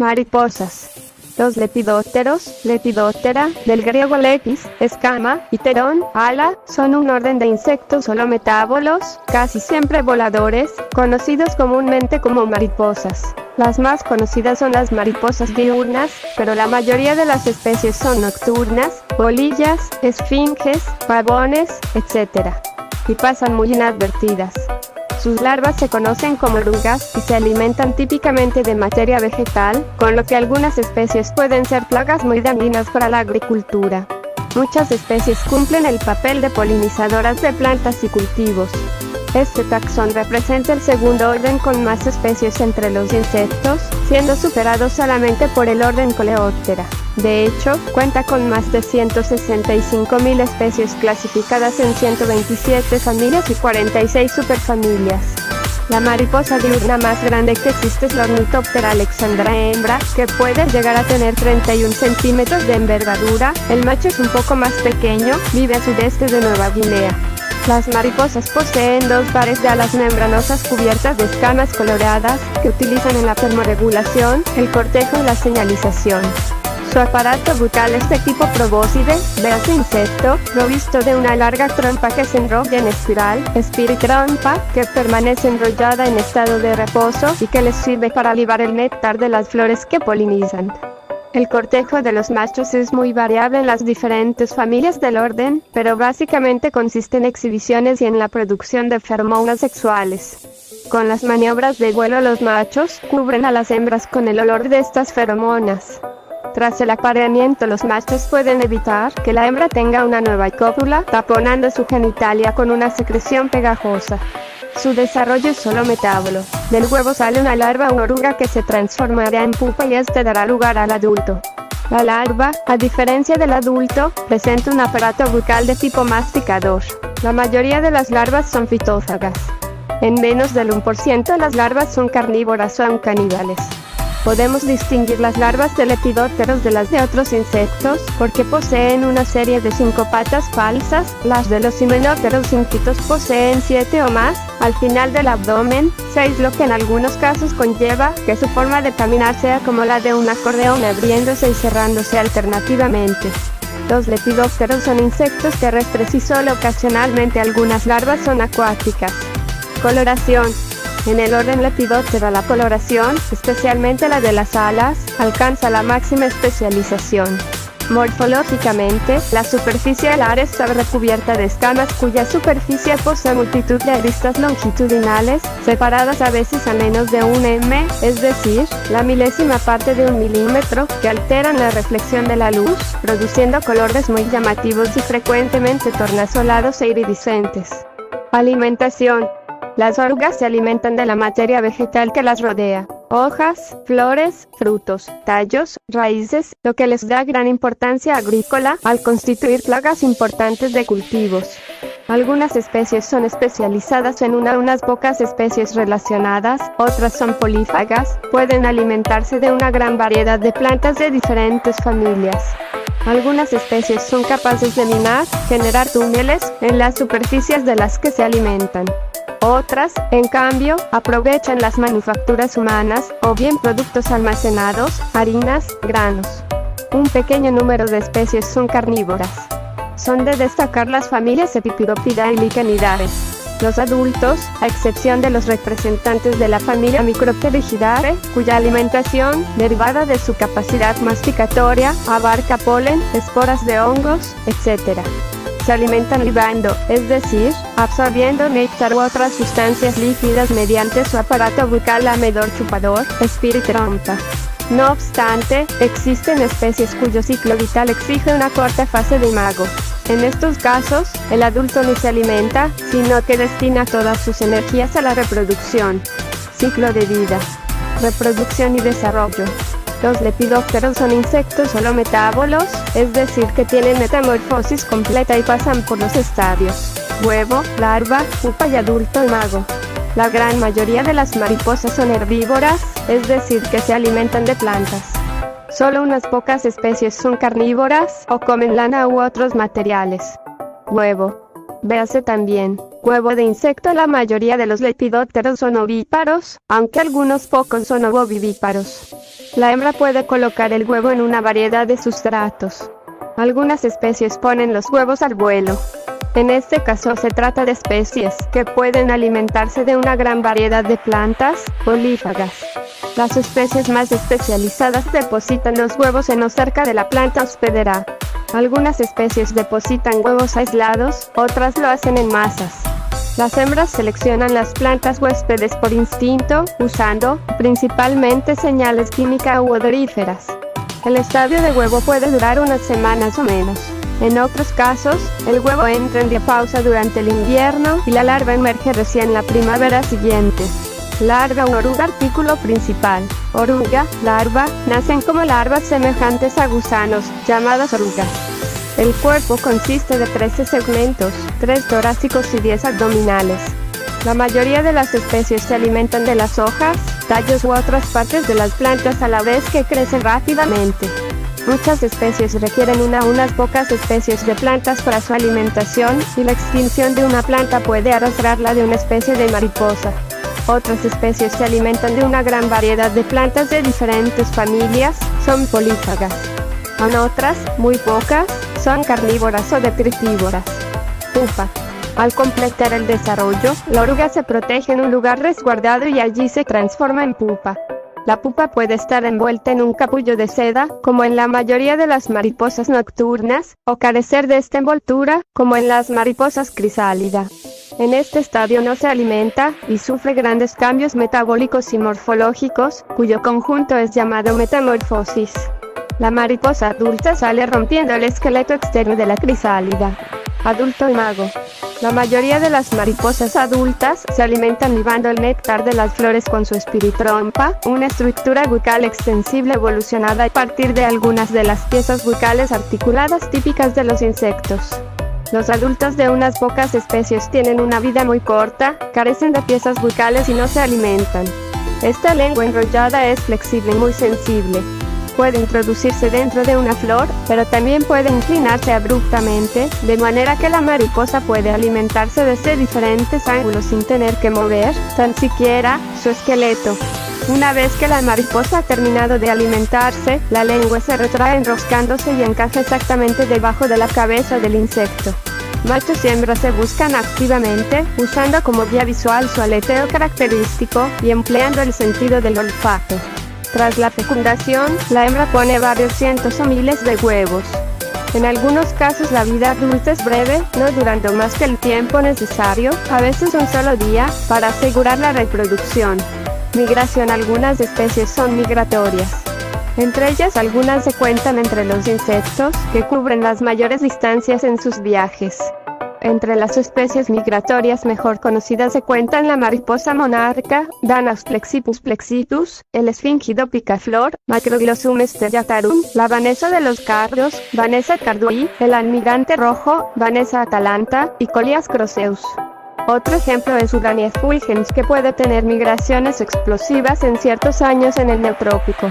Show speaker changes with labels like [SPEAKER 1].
[SPEAKER 1] Mariposas. Los lepidópteros, Lepidoptera, del griego lepis, escama, y pterón, ala, son un orden de insectos holometábolos, casi siempre voladores, conocidos comúnmente como mariposas. Las más conocidas son las mariposas diurnas, pero la mayoría de las especies son nocturnas, polillas, esfinges, pavones, etc. Y pasan muy inadvertidas. Sus larvas se conocen como orugas y se alimentan típicamente de materia vegetal, con lo que algunas especies pueden ser plagas muy dañinas para la agricultura. Muchas especies cumplen el papel de polinizadoras de plantas y cultivos. Este taxón representa el segundo orden con más especies entre los insectos, siendo superado solamente por el orden Coleoptera. De hecho, cuenta con más de 165.000 especies clasificadas en 127 familias y 46 superfamilias. La mariposa diurna más grande que existe es la Ornithoptera alexandra hembra, que puede llegar a tener 31 centímetros de envergadura. El macho es un poco más pequeño, vive al sudeste de Nueva Guinea. Las mariposas poseen dos pares de alas membranosas cubiertas de escamas coloradas, que utilizan en la termorregulación, el cortejo y la señalización. Su aparato bucal es de tipo probóscide, véase insecto, provisto de una larga trompa que se enrolla en espiral, espiritrompa, que permanece enrollada en estado de reposo y que les sirve para libar el néctar de las flores que polinizan. El cortejo de los machos es muy variable en las diferentes familias del orden, pero básicamente consiste en exhibiciones y en la producción de feromonas sexuales. Con las maniobras de vuelo los machos cubren a las hembras con el olor de estas feromonas. Tras el apareamiento los machos pueden evitar que la hembra tenga una nueva cópula, taponando su genitalia con una secreción pegajosa. Su desarrollo es holometábolo. Del huevo sale una larva o oruga que se transformará en pupa y este dará lugar al adulto. La larva, a diferencia del adulto, presenta un aparato bucal de tipo masticador. La mayoría de las larvas son fitófagas. En menos del 1% las larvas son carnívoras o aun caníbales. Podemos distinguir las larvas de lepidópteros de las de otros insectos, porque poseen una serie de 5 patas falsas. Las de los himenópteros inctíos poseen 7 o más, al final del abdomen, 6, lo que en algunos casos conlleva que su forma de caminar sea como la de un acordeón, abriéndose y cerrándose alternativamente. Los lepidópteros son insectos terrestres y solo ocasionalmente algunas larvas son acuáticas. Coloración. En el orden Lepidoptera la coloración, especialmente la de las alas, alcanza la máxima especialización. Morfológicamente, la superficie alar está recubierta de escamas cuya superficie posee multitud de aristas longitudinales, separadas a veces a menos de 1 m, es decir, la milésima parte de 1 milímetro, que alteran la reflexión de la luz, produciendo colores muy llamativos y frecuentemente tornasolados e iridiscentes. Alimentación. Las orugas se alimentan de la materia vegetal que las rodea, hojas, flores, frutos, tallos, raíces, lo que les da gran importancia agrícola al constituir plagas importantes de cultivos. Algunas especies son especializadas en unas pocas especies relacionadas, otras son polífagas, pueden alimentarse de una gran variedad de plantas de diferentes familias. Algunas especies son capaces de minar, generar túneles, en las superficies de las que se alimentan. Otras, en cambio, aprovechan las manufacturas humanas, o bien productos almacenados, harinas, granos. Un pequeño número de especies son carnívoras. Son de destacar las familias Epipiropidae y Lichenidae. Los adultos, a excepción de los representantes de la familia Micropterigidae, cuya alimentación, derivada de su capacidad masticatoria, abarca polen, esporas de hongos, etc. Se alimentan libando, es decir, absorbiendo néctar u otras sustancias líquidas mediante su aparato bucal lamedor chupador, espiritrompa. No obstante, existen especies cuyo ciclo vital exige una corta fase de imago. En estos casos, el adulto ni se alimenta, sino que destina todas sus energías a la reproducción. Ciclo de vida. Reproducción y desarrollo. Los lepidópteros son insectos holometábolos, es decir que tienen metamorfosis completa y pasan por los estadios: huevo, larva, pupa y adulto imago. La gran mayoría de las mariposas son herbívoras, es decir que se alimentan de plantas. Solo unas pocas especies son carnívoras, o comen lana u otros materiales. Huevo. Véase también, huevo de insecto. La mayoría de los lepidópteros son ovíparos, aunque algunos pocos son ovovivíparos. La hembra puede colocar el huevo en una variedad de sustratos. Algunas especies ponen los huevos al vuelo. En este caso se trata de especies que pueden alimentarse de una gran variedad de plantas polífagas. Las especies más especializadas depositan los huevos en o cerca de la planta hospedera. Algunas especies depositan huevos aislados, otras lo hacen en masas. Las hembras seleccionan las plantas huéspedes por instinto, usando, principalmente, señales químicas u odoríferas. El estadio de huevo puede durar unas semanas o menos. En otros casos, el huevo entra en diapausa durante el invierno y la larva emerge recién la primavera siguiente. Larva o oruga. Artículo principal. Oruga, larva, nacen como larvas semejantes a gusanos, llamadas orugas. El cuerpo consiste de 13 segmentos, 3 torácicos y 10 abdominales. La mayoría de las especies se alimentan de las hojas, tallos u otras partes de las plantas a la vez que crecen rápidamente. Muchas especies requieren unas pocas especies de plantas para su alimentación, y la extinción de una planta puede arrastrarla de una especie de mariposa. Otras especies se alimentan de una gran variedad de plantas de diferentes familias, son polífagas. Aún otras, muy pocas, son carnívoras o detritívoras. Pupa. Al completar el desarrollo, la oruga se protege en un lugar resguardado y allí se transforma en pupa. La pupa puede estar envuelta en un capullo de seda, como en la mayoría de las mariposas nocturnas, o carecer de esta envoltura, como en las mariposas crisálida. En este estadio no se alimenta, y sufre grandes cambios metabólicos y morfológicos, cuyo conjunto es llamado metamorfosis. La mariposa adulta sale rompiendo el esqueleto externo de la crisálida. Adulto imago. La mayoría de las mariposas adultas se alimentan libando el néctar de las flores con su espiritrompa, una estructura bucal extensible evolucionada a partir de algunas de las piezas bucales articuladas típicas de los insectos. Los adultos de unas pocas especies tienen una vida muy corta, carecen de piezas bucales y no se alimentan. Esta lengua enrollada es flexible y muy sensible. Puede introducirse dentro de una flor, pero también puede inclinarse abruptamente, de manera que la mariposa puede alimentarse desde diferentes ángulos sin tener que mover, tan siquiera, su esqueleto. Una vez que la mariposa ha terminado de alimentarse, la lengua se retrae enroscándose y encaja exactamente debajo de la cabeza del insecto. Machos y hembras se buscan activamente, usando como guía visual su aleteo característico y empleando el sentido del olfato. Tras la fecundación, la hembra pone varios cientos o miles de huevos. En algunos casos la vida adulta es breve, no durando más que el tiempo necesario, a veces un solo día, para asegurar la reproducción. Migración. Algunas especies son migratorias. Entre ellas algunas se cuentan entre los insectos, que cubren las mayores distancias en sus viajes. Entre las especies migratorias mejor conocidas se cuentan la mariposa monarca, Danaus plexipus plexitus, el esfingido picaflor, Macroglossum stellatarum, la vanesa de los cardos, Vanessa cardui, el almirante rojo, Vanessa atalanta, y Colias crosseus. Otro ejemplo es Urania fulgens, que puede tener migraciones explosivas en ciertos años en el Neotrópico.